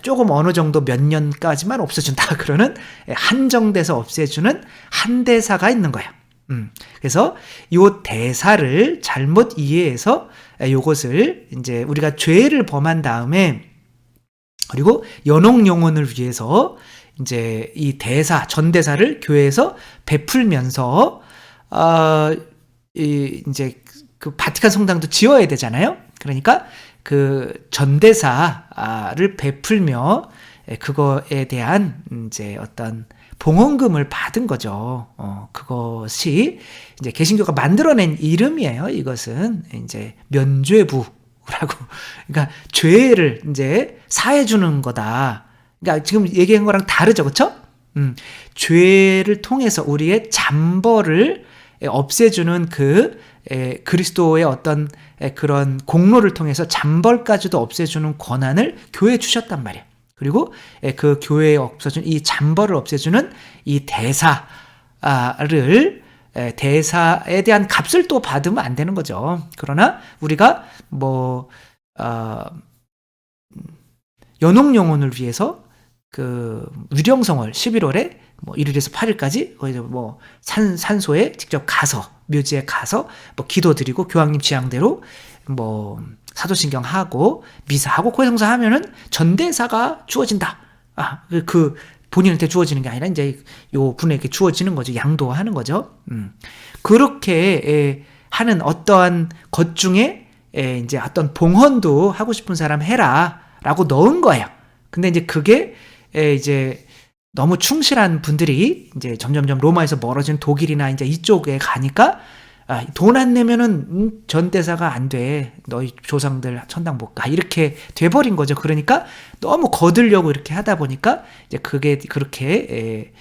조금 어느 정도 몇 년까지만 없애준다 그러는 한정돼서 없애주는 한대사가 있는 거예요. 그래서 요 대사를 잘못 이해해서 요것을 이제 우리가 죄를 범한 다음에, 그리고 연옥 영혼을 위해서 이제 이 대사, 전대사를 교회에서 베풀면서 이제 그 바티칸 성당도 지어야 되잖아요. 그러니까 그 전대사를 베풀며 그거에 대한 이제 어떤 봉헌금을 받은 거죠. 그것이 이제 개신교가 만들어낸 이름이에요. 이것은 이제 면죄부라고. 그러니까 죄를 이제 사해주는 거다. 그러니까 지금 얘기한 거랑 다르죠, 그렇죠? 죄를 통해서 우리의 잠벌을 없애주는 그리스도의 어떤 그런 공로를 통해서 잠벌까지도 없애주는 권한을 교회에 주셨단 말이에요. 그리고 그 교회에 없어진 이 잠벌을 없애주는 이 대사에 대한 값을 또 받으면 안 되는 거죠. 그러나 우리가 연옥 영혼을 위해서 그 위령성월 11월에 1일에서 8일까지 거기서 산소에 직접 가서, 묘지에 가서 기도드리고 교황님 지향대로 사도신경 하고 미사하고 고해성사 하면은 전대사가 주어진다. 그 본인한테 주어지는 게 아니라 이제 요 분에게 주어지는 거죠. 양도하는 거죠. 그렇게 하는 어떠한 것 중에 이제 어떤 봉헌도 하고 싶은 사람 해라라고 넣은 거예요. 근데 이제 그게 이제 너무 충실한 분들이 이제 점점점 로마에서 멀어진 독일이나 이제 이쪽에 가니까 돈 안 내면은 전대사가 안 돼. 너희 조상들 천당 못 가. 이렇게 돼버린 거죠. 그러니까 너무 거들려고 이렇게 하다 보니까 이제 그게 그렇게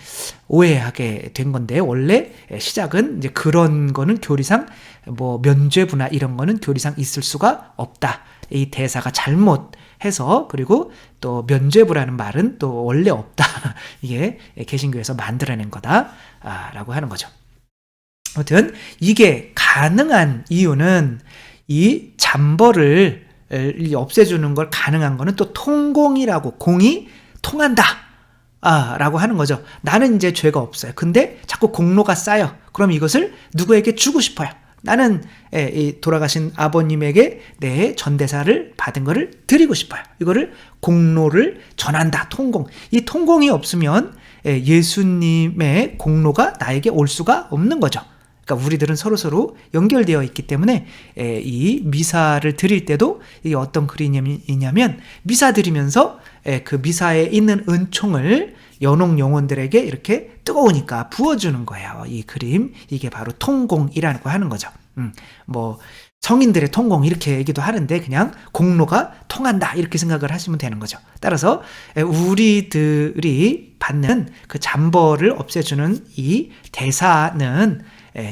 오해하게 된 건데, 원래 시작은 이제 그런 거는 교리상 뭐 면죄부나 이런 거는 교리상 있을 수가 없다. 이 대사가 잘못해서, 그리고 또 면죄부라는 말은 또 원래 없다. 이게 개신교에서 만들어낸 거다라고 하는 거죠. 아무튼 이게 가능한 이유는 이 잠벌을 없애주는 걸 가능한 거는 또 통공이라고, 공이 통한다 라고 하는 거죠. 나는 이제 죄가 없어요. 근데 자꾸 공로가 쌓여. 그럼 이것을 누구에게 주고 싶어요. 나는 이 돌아가신 아버님에게 내 전대사를 받은 거를 드리고 싶어요. 이거를 공로를 전한다. 통공. 이 통공이 없으면 예수님의 공로가 나에게 올 수가 없는 거죠. 그러니까 우리들은 서로서로 연결되어 있기 때문에 이 미사를 드릴 때도 이게 어떤 그림이냐면, 미사 드리면서 그 미사에 있는 은총을 연옥 영혼들에게 이렇게 뜨거우니까 부어주는 거예요. 이 그림, 이게 바로 통공이라고 하는 거죠. 뭐 성인들의 통공 이렇게 얘기도 하는데, 그냥 공로가 통한다 이렇게 생각을 하시면 되는 거죠. 따라서 우리들이 받는 그 잠벌을 없애주는 이 대사는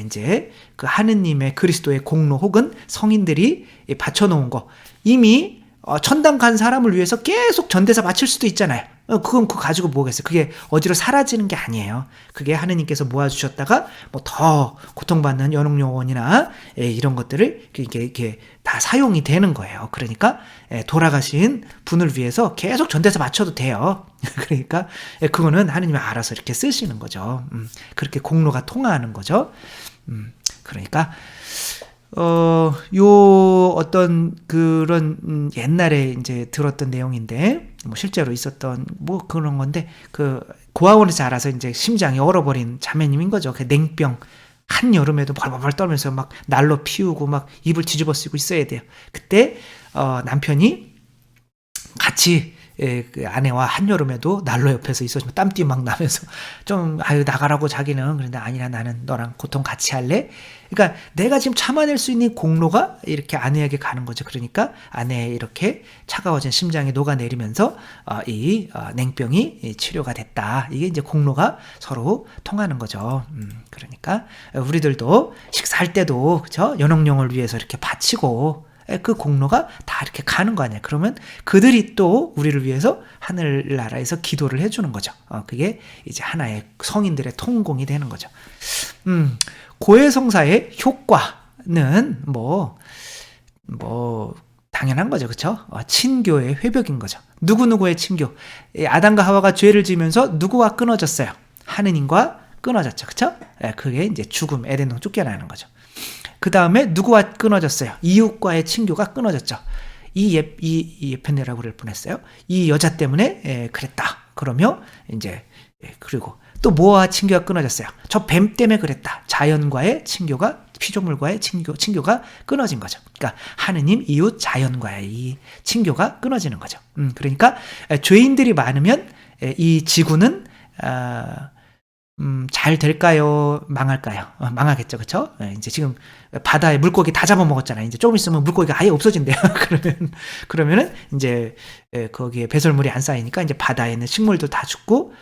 이제 그 하느님의 그리스도의 공로 혹은 성인들이 바쳐놓은 거, 이미 천당 간 사람을 위해서 계속 전대사 바칠 수도 있잖아요. 그건 그거 가지고 뭐겠어요. 그게 어디로 사라지는 게 아니에요. 그게 하느님께서 모아주셨다가 뭐 더 고통받는 연옥 영혼이나 이런 것들을 이렇게 다 사용이 되는 거예요. 그러니까 돌아가신 분을 위해서 계속 전대사 바쳐도 돼요. 그러니까 그거는 하느님이 알아서 이렇게 쓰시는 거죠. 그렇게 공로가 통하는 거죠. 그러니까 요 어떤 그런 옛날에 이제 들었던 내용인데, 뭐 실제로 있었던 뭐 그런 건데, 그 고아원에서 알아서 이제 심장이 얼어버린 자매님인 거죠. 그 냉병 한 여름에도 벌벌 떨면서 막 난로 피우고 막 이불 뒤집어 쓰고 있어야 돼요. 그때 남편이 같이 그 아내와 한여름에도 난로 옆에서 있어주면 땀띠 막 나면서 좀 나가라고 자기는, 그런데 아니라 나는 너랑 고통 같이 할래. 그러니까 내가 지금 참아낼 수 있는 공로가 이렇게 아내에게 가는 거죠. 그러니까 아내의 이렇게 차가워진 심장이 녹아내리면서 이 냉병이 치료가 됐다. 이게 이제 공로가 서로 통하는 거죠. 그러니까 우리들도 식사할 때도 그죠, 연옥령을 위해서 이렇게 바치고 그 공로가 다 이렇게 가는 거 아니야. 그러면 그들이 또 우리를 위해서 하늘나라에서 기도를 해주는 거죠. 그게 이제 하나의 성인들의 통공이 되는 거죠. 고해성사의 효과는 뭐 당연한 거죠. 그렇죠? 친교의 회복인 거죠. 누구누구의 친교. 아담과 하와가 죄를 지으면서 누구와 끊어졌어요? 하느님과 끊어졌죠. 그렇죠? 그게 이제 죽음, 에덴동 쫓겨나는 거죠. 그 다음에 누구와 끊어졌어요? 이웃과의 친교가 끊어졌죠. 이 예편네라고 그럴 뻔했어요. 이 여자 때문에 그랬다. 그러며 이제 그리고 또 뭐와 친교가 끊어졌어요? 저 뱀 때문에 그랬다. 자연과의 친교가, 피조물과의 친교가 끊어진 거죠. 그러니까 하느님, 이웃, 자연과의 이 친교가 끊어지는 거죠. 그러니까 죄인들이 많으면 이 지구는 잘 될까요? 망할까요? 망하겠죠. 그렇죠? 이제 지금 바다에 물고기 다 잡아먹었잖아요. 이제 조금 있으면 물고기가 아예 없어진대요. 그러면은 이제 거기에 배설물이 안 쌓이니까 이제 바다에 있는 식물도 다 죽고,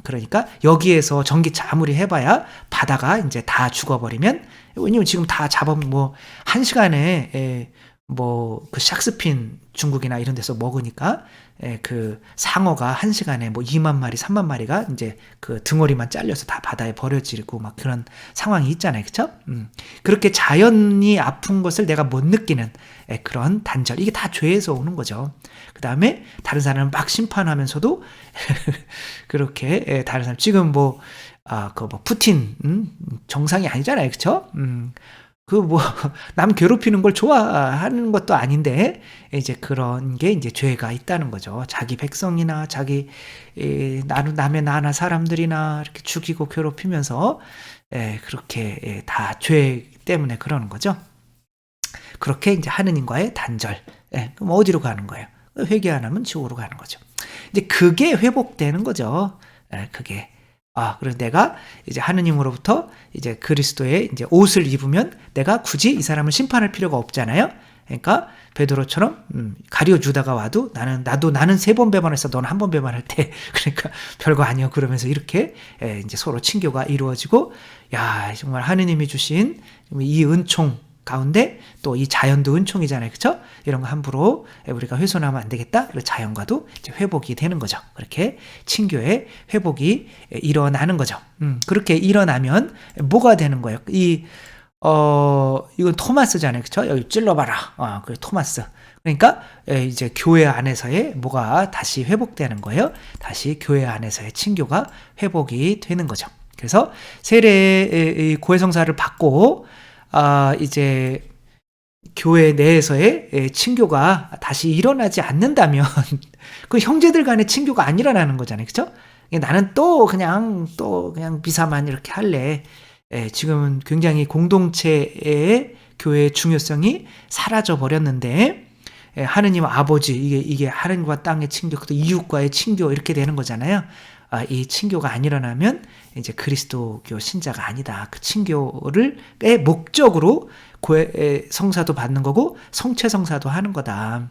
그러니까 여기에서 전기차 아무리 해봐야 바다가 이제 다 죽어버리면, 왜냐면 지금 다 뭐 1시간에 뭐 그 샥스핀 중국이나 이런 데서 먹으니까 그 상어가 1시간에 뭐 2만 마리, 3만 마리가 이제 그 등어리만 잘려서 다 바다에 버려지고 막 그런 상황이 있잖아요. 그쵸? 그렇게 자연이 아픈 것을 내가 못 느끼는 그런 단절. 이게 다 죄에서 오는 거죠. 그 다음에 다른 사람을 막 심판하면서도 그렇게 다른 사람, 지금 뭐 푸틴, 정상이 아니잖아요. 그쵸? 남 괴롭히는 걸 좋아하는 것도 아닌데, 이제 그런 게 이제 죄가 있다는 거죠. 자기 백성이나 자기, 남의 나나 사람들이나 이렇게 죽이고 괴롭히면서, 그렇게, 다 죄 때문에 그러는 거죠. 그렇게 이제 하느님과의 단절. 예, 그럼 어디로 가는 거예요? 회개 안 하면 지옥으로 가는 거죠. 이제 그게 회복되는 거죠. 예, 그게. 그래서 내가 이제 하느님으로부터 이제 그리스도의 이제 옷을 입으면 내가 굳이 이 사람을 심판할 필요가 없잖아요. 그러니까 베드로처럼 가룟유다가 와도 나는 3번 배반했어. 너는 1번 배반할 때. 그러니까 별거 아니요. 그러면서 이렇게 이제 서로 친교가 이루어지고, 야, 정말 하느님이 주신 이 은총 가운데 또 이 자연도 은총이잖아요. 그쵸? 이런 거 함부로 우리가 훼손하면 안 되겠다. 그리고 자연과도 이제 회복이 되는 거죠. 그렇게 친교의 회복이 일어나는 거죠. 그렇게 일어나면 뭐가 되는 거예요? 이건 토마스잖아요. 그쵸? 여기 찔러봐라. 그 토마스. 그러니까 이제 교회 안에서의 뭐가 다시 회복되는 거예요. 다시 교회 안에서의 친교가 회복이 되는 거죠. 그래서 세례의 고해성사를 받고 이제 교회 내에서의 친교가 다시 일어나지 않는다면 그 형제들 간의 친교가 안 일어나는 거잖아요. 그죠? 나는 또 그냥 비사만 이렇게 할래. 지금은 굉장히 공동체의 교회의 중요성이 사라져 버렸는데, 하느님 아버지, 이게 하느님과 땅의 친교, 또 이웃과의 친교 이렇게 되는 거잖아요. 이 친교가 안 일어나면 이제 그리스도교 신자가 아니다. 그 친교를 목적으로 성사도 받는 거고 성체 성사도 하는 거다.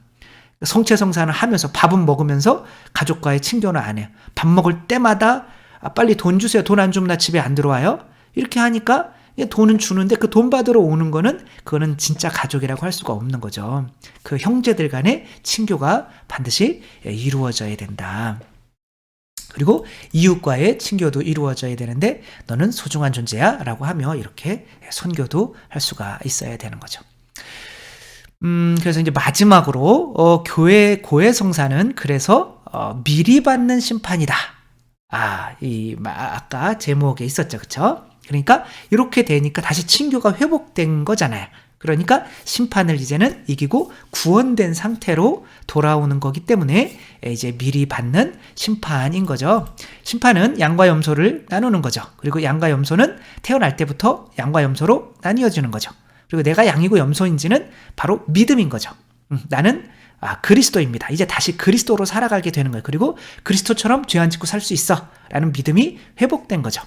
성체 성사는 하면서 밥은 먹으면서 가족과의 친교는 안 해요. 밥 먹을 때마다 빨리 돈 주세요. 돈 안 주면 나 집에 안 들어와요. 이렇게 하니까 돈은 주는데 그 돈 받으러 오는 거는 그거는 진짜 가족이라고 할 수가 없는 거죠. 그 형제들 간의 친교가 반드시 이루어져야 된다. 그리고 이웃과의 친교도 이루어져야 되는데 너는 소중한 존재야 라고 하며 이렇게 선교도 할 수가 있어야 되는 거죠. 그래서 이제 마지막으로 교회 고해성사는 그래서 미리 받는 심판이다. 아까 제목에 있었죠. 그쵸? 그러니까 이렇게 되니까 다시 친교가 회복된 거잖아요. 그러니까 심판을 이제는 이기고 구원된 상태로 돌아오는 거기 때문에 이제 미리 받는 심판인 거죠. 심판은 양과 염소를 나누는 거죠. 그리고 양과 염소는 태어날 때부터 양과 염소로 나뉘어지는 거죠. 그리고 내가 양이고 염소인지는 바로 믿음인 거죠. 나는 그리스도입니다. 이제 다시 그리스도로 살아가게 되는 거예요. 그리고 그리스도처럼 죄 안 짓고 살 수 있어 라는 믿음이 회복된 거죠.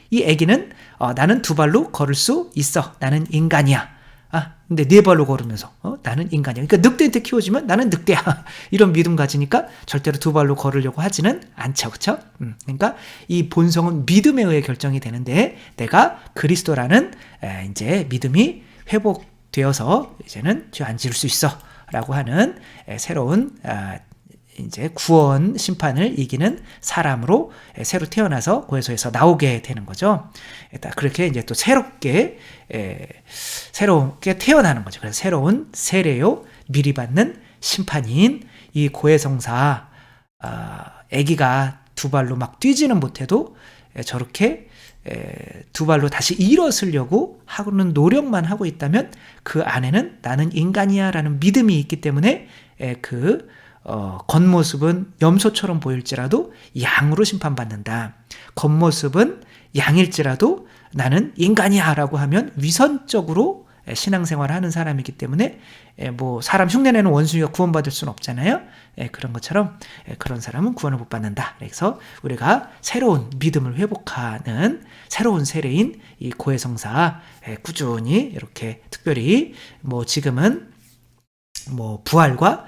이 아기는 나는 2발로 걸을 수 있어. 나는 인간이야. 근데 4발로 걸으면서 나는 인간이야. 그러니까 늑대한테 키워주면 나는 늑대야. 이런 믿음 가지니까 절대로 2발로 걸으려고 하지는 않죠. 그렇죠? 그러니까 이 본성은 믿음에 의해 결정이 되는데 내가 그리스도라는 이제 믿음이 회복되어서 이제는 죄 안 지을 수 있어 라고 하는 새로운 이제 구원 심판을 이기는 사람으로 새로 태어나서 고해소에서 나오게 되는 거죠. 그렇게 이제 또 새롭게 태어나는 거죠. 그래서 새로운 세례요 미리 받는 심판인 이 고해성사 아기가 2발로 막 뛰지는 못해도 저렇게 2발로 다시 일어서려고 하는 노력만 하고 있다면 그 안에는 나는 인간이야 라는 믿음이 있기 때문에 겉모습은 염소처럼 보일지라도 양으로 심판받는다. 겉모습은 양일지라도 나는 인간이야 라고 하면 위선적으로 신앙생활을 하는 사람이기 때문에 뭐 사람 흉내내는 원숭이가 구원받을 수는 없잖아요. 그런 것처럼 그런 사람은 구원을 못 받는다. 그래서 우리가 새로운 믿음을 회복하는 새로운 세례인 이 고해성사 꾸준히 이렇게 특별히 뭐 지금은 뭐 부활과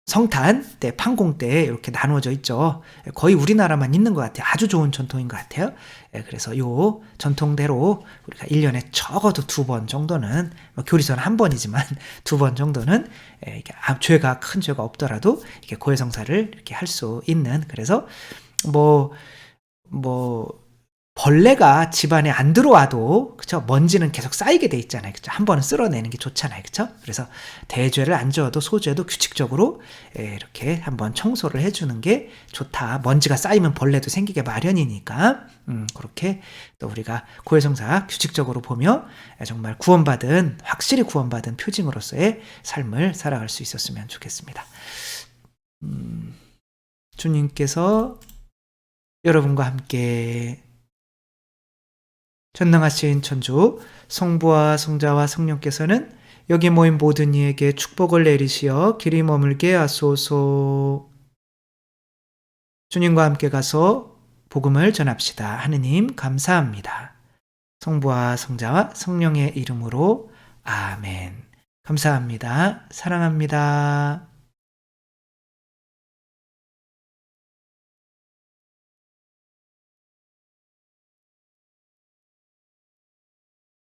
성탄 때, 판공 때 이렇게 나누어져 있죠. 거의 우리나라만 있는 것 같아요. 아주 좋은 전통인 것 같아요. 그래서 요 전통대로 우리가 1년에 적어도 2번 정도는, 교리서는 1번이지만 2번 정도는 큰 죄가 없더라도 이렇게 고해성사를 이렇게 할 수 있는, 그래서 벌레가 집안에 안 들어와도, 그쵸? 먼지는 계속 쌓이게 돼 있잖아요. 그쵸? 한 번은 쓸어내는 게 좋잖아요. 그쵸? 그래서 대죄를 안 지어도 소죄도 규칙적으로 이렇게 한번 청소를 해주는 게 좋다. 먼지가 쌓이면 벌레도 생기게 마련이니까. 그렇게 또 우리가 고해성사 규칙적으로 보며 정말 확실히 구원받은 표징으로서의 삶을 살아갈 수 있었으면 좋겠습니다. 주님께서 여러분과 함께 전능하신 천주 성부와 성자와 성령께서는 여기 모인 모든 이에게 축복을 내리시어 길이 머물게 하소서. 주님과 함께 가서 복음을 전합시다. 하느님 감사합니다. 성부와 성자와 성령의 이름으로 아멘. 감사합니다. 사랑합니다.